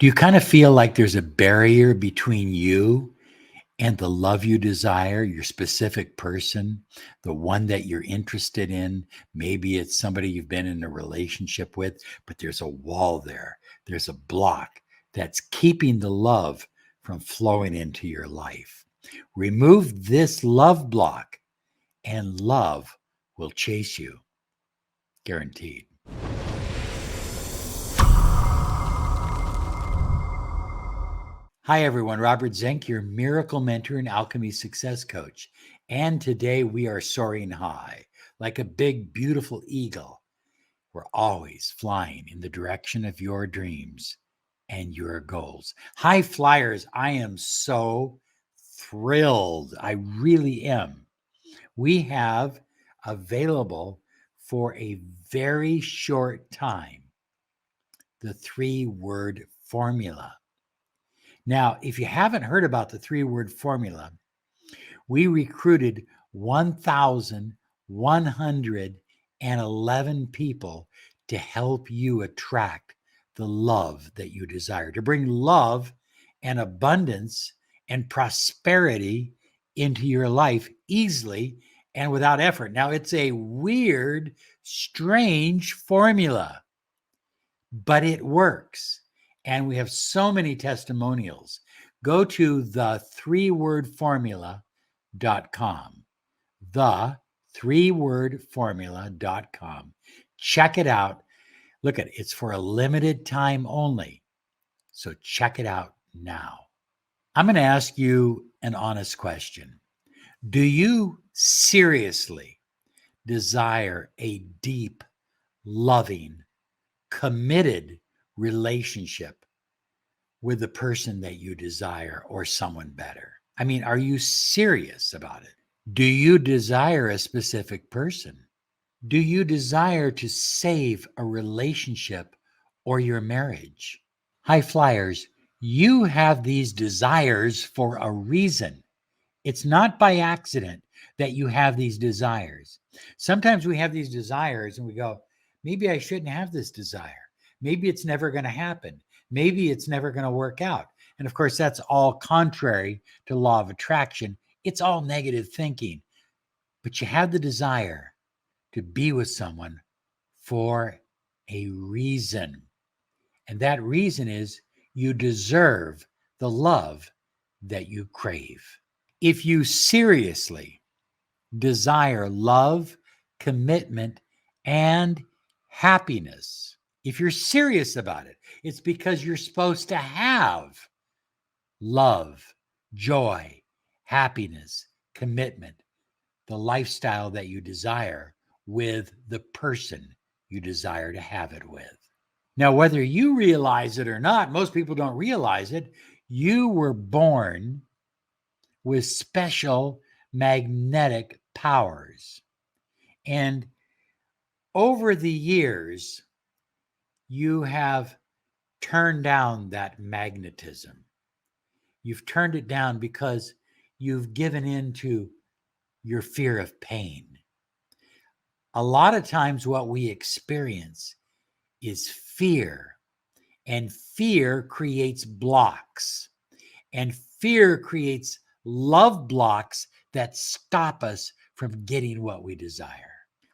Do you kind of feel like there's a barrier between you and the love you desire, your specific person, the one that you're interested in? Maybe it's somebody you've been in a relationship with, but there's a wall there. There's a block that's keeping the love from flowing into your life. Remove this love block, and love will chase you. Guaranteed. Hi, everyone. Robert Zink, your miracle mentor and alchemy success coach. And today we are soaring high like a big, beautiful eagle. We're always flying in the direction of your dreams and your goals. High flyers, I am so thrilled. I really am. We have available for a very short time the 3-word formula. Now, if you haven't heard about the 3-word formula, we recruited 1,111 people to help you attract the love that you desire, to bring love and abundance and prosperity into your life easily and without effort. Now, it's a weird, strange formula, but it works. And we have so many testimonials. Go to the3wordformula.com. The3wordformula.com. Check it out. Look at it. It's for a limited time only. So check it out now. I'm going to ask you an honest question. Do you seriously desire a deep, loving, committed relationship with the person that you desire or someone better? I mean, are you serious about it? Do you desire a specific person? Do you desire to save a relationship or your marriage? High flyers, you have these desires for a reason. It's not by accident that you have these desires. Sometimes we have these desires and we go, maybe I shouldn't have this desire. Maybe it's never going to happen. Maybe it's never going to work out. And of course, that's all contrary to law of attraction. It's all negative thinking. But you have the desire to be with someone for a reason. And that reason is you deserve the love that you crave. If you seriously desire love, commitment, and happiness, if you're serious about it, it's because you're supposed to have love, joy, happiness, commitment, the lifestyle that you desire with the person you desire to have it with. Now, whether you realize it or not, most people don't realize it, you were born with special magnetic powers. And over the years, you have turned down that magnetism. You've turned it down because you've given in to your fear of pain. A lot of times what we experience is fear, and fear creates blocks, and fear creates love blocks that stop us from getting what we desire.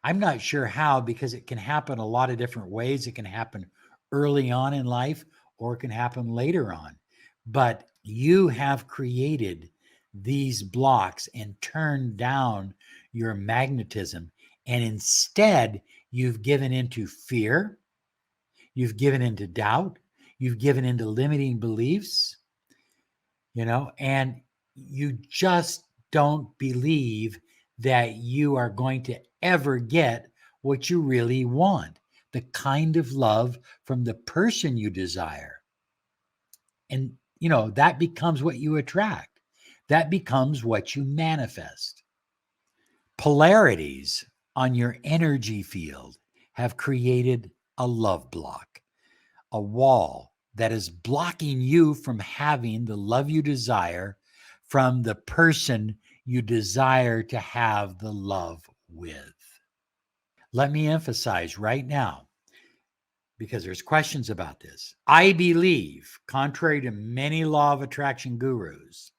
I'm not sure how, because it can happen a lot of different ways. It can happen early on in life, or it can happen later on. But you have created these blocks and turned down your magnetism. And instead, you've given into fear. You've given into doubt. You've given into limiting beliefs, and you just don't believe that you are going to ever get what you really want, the kind of love from the person you desire. And, that becomes what you attract. That becomes what you manifest. Polarities on your energy field have created a love block, a wall that is blocking you from having the love you desire from the person you desire to have the love with. Let me emphasize right now, because there's questions about this. I believe, contrary to many law of attraction gurus,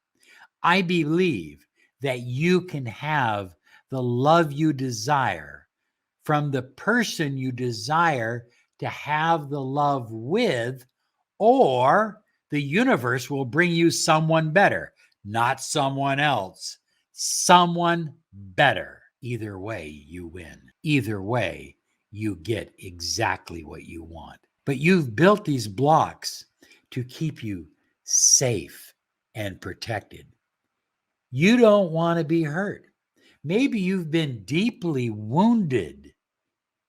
I believe that you can have the love you desire from the person you desire to have the love with, or the universe will bring you someone better, not someone else, someone better. Either way, you win. Either way, you get exactly what you want. But you've built these blocks to keep you safe and protected. You don't want to be hurt. Maybe you've been deeply wounded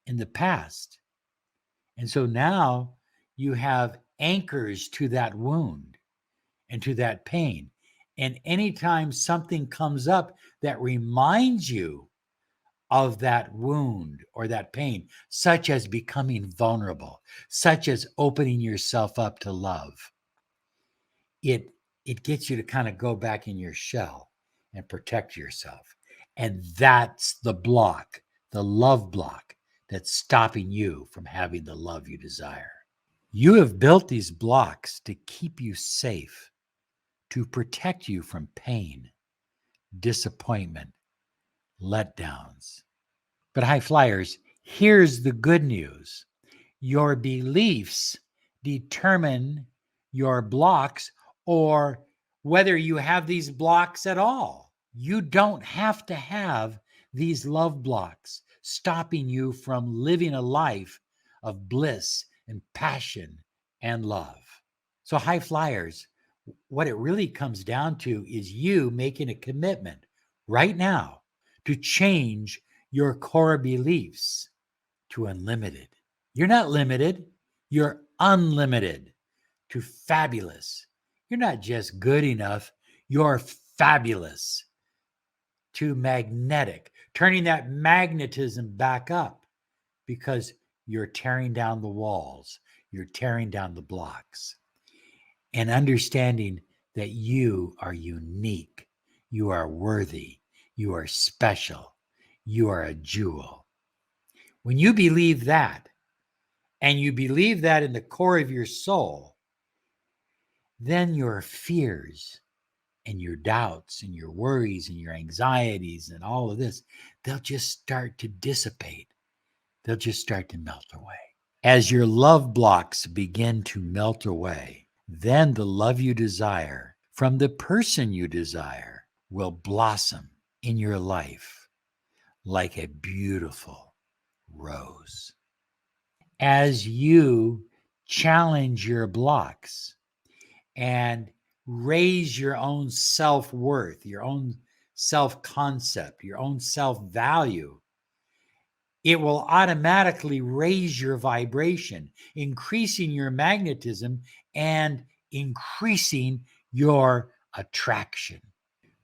in the past. And so now you have anchors to that wound and to that pain. And anytime something comes up that reminds you of that wound or that pain, such as becoming vulnerable, such as opening yourself up to love, it gets you to kind of go back in your shell and protect yourself. And that's the block, the love block, that's stopping you from having the love you desire. You have built these blocks to keep you safe, to protect you from pain, disappointment, letdowns. But high flyers, here's the good news. Your beliefs determine your blocks, or whether you have these blocks at all. You don't have to have these love blocks stopping you from living a life of bliss and passion and love. So, high flyers, what it really comes down to is you making a commitment right now to change your core beliefs to unlimited. You're not limited, you're unlimited to fabulous. You're not just good enough, you're fabulous to magnetic, turning that magnetism back up because you're tearing down the walls, you're tearing down the blocks, and understanding that you are unique, you are worthy, you are special, you are a jewel. When you believe that, and you believe that in the core of your soul, then your fears and your doubts and your worries and your anxieties and all of this, they'll just start to dissipate. They'll just start to melt away. As your love blocks begin to melt away, then the love you desire from the person you desire will blossom in your life like a beautiful rose. As you challenge your blocks and raise your own self-worth, your own self-concept, your own self-value, it will automatically raise your vibration, increasing your magnetism and increasing your attraction.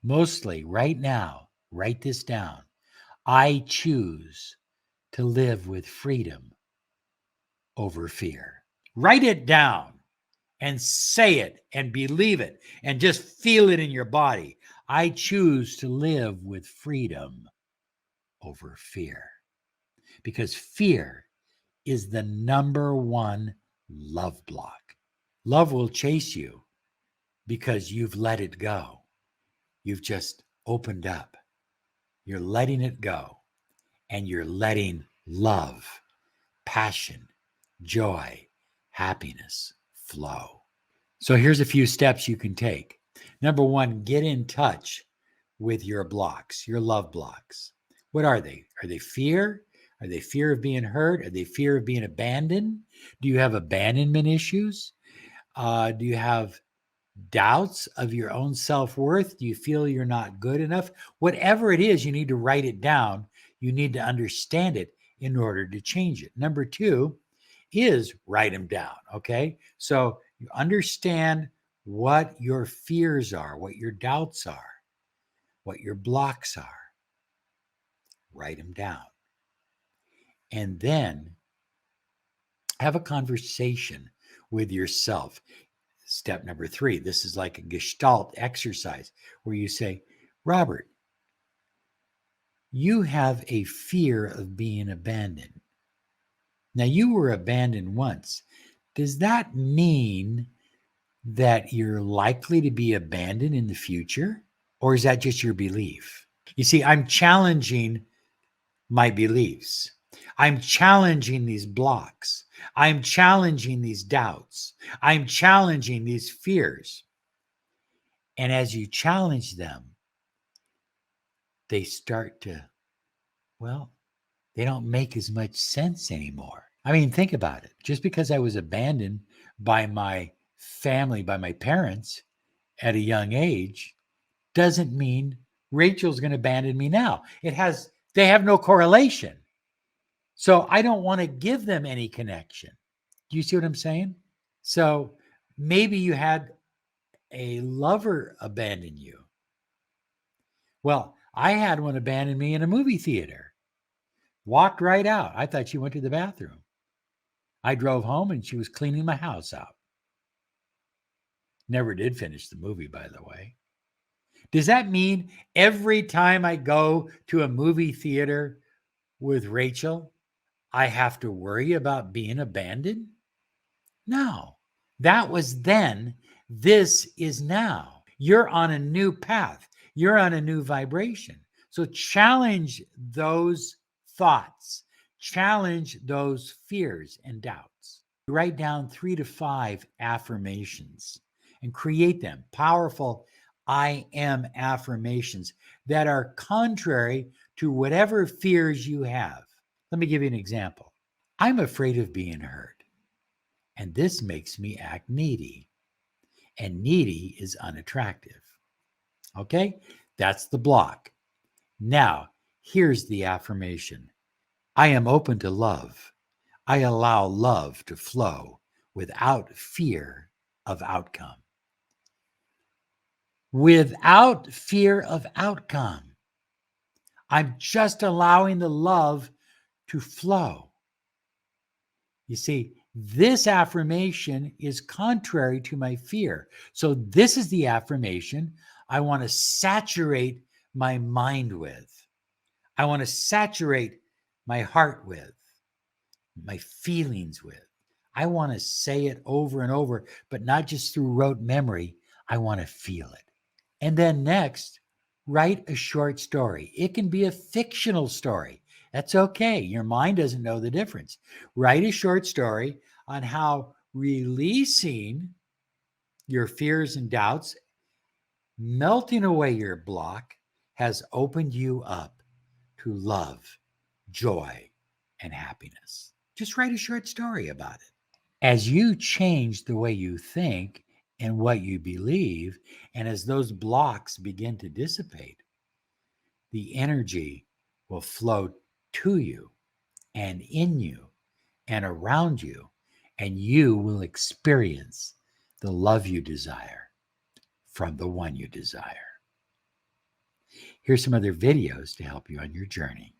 Mostly right now, write this down. I choose to live with freedom over fear. Write it down and say it and believe it and just feel it in your body. I choose to live with freedom over fear, because fear is the number one love block. Love will chase you because you've let it go. You've just opened up. You're letting it go, and you're letting love, passion, joy, happiness flow. So here's a few steps you can take. Number one, get in touch with your blocks, your love blocks. What are they? Are they fear? Are they fear of being hurt? Are they fear of being abandoned? Do you have abandonment issues? Do you have doubts of your own self-worth? Do you feel you're not good enough? Whatever it is, you need to write it down. You need to understand it in order to change it. Number two is write them down. Okay. So you understand what your fears are, what your doubts are, what your blocks are. Write them down. And then have a conversation with yourself. Step number three, this is like a gestalt exercise where you say, Robert, you have a fear of being abandoned. Now, you were abandoned once. Does that mean that you're likely to be abandoned in the future? Or is that just your belief? You see, I'm challenging my beliefs. I'm challenging these blocks. I'm challenging these doubts. I'm challenging these fears. And as you challenge them, they start to, well, they don't make as much sense anymore. I mean, think about it. Just because I was abandoned by my family, by my parents at a young age, doesn't mean Rachel's going to abandon me now. They have no correlation. So I don't want to give them any connection. Do you see what I'm saying? So maybe you had a lover abandon you. Well, I had one abandon me in a movie theater. Walked right out. I thought she went to the bathroom. I drove home and she was cleaning my house out. Never did finish the movie, by the way. Does that mean every time I go to a movie theater with Rachel, I have to worry about being abandoned? No, that was then. This is now. You're on a new path. You're on a new vibration. So challenge those thoughts, challenge those fears and doubts. Write down 3 to 5 affirmations and create them. Powerful I am affirmations that are contrary to whatever fears you have. Let me give you an example. I'm afraid of being hurt, and this makes me act needy, and needy is unattractive. Okay, that's the block. Now, here's the affirmation. I am open to love. I allow love to flow without fear of outcome. Without fear of outcome. I'm just allowing the love to flow. You see, this affirmation is contrary to my fear. So this is the affirmation I want to saturate my mind with. I want to saturate my heart with, my feelings with. I want to say it over and over, but not just through rote memory. I want to feel it. And then next, write a short story. It can be a fictional story. That's okay. Your mind doesn't know the difference. Write a short story on how releasing your fears and doubts, melting away your block, has opened you up to love, joy, and happiness. Just write a short story about it. As you change the way you think and what you believe, and as those blocks begin to dissipate, the energy will flow to you and in you and around you, and you will experience the love you desire from the one you desire. Here's some other videos to help you on your journey.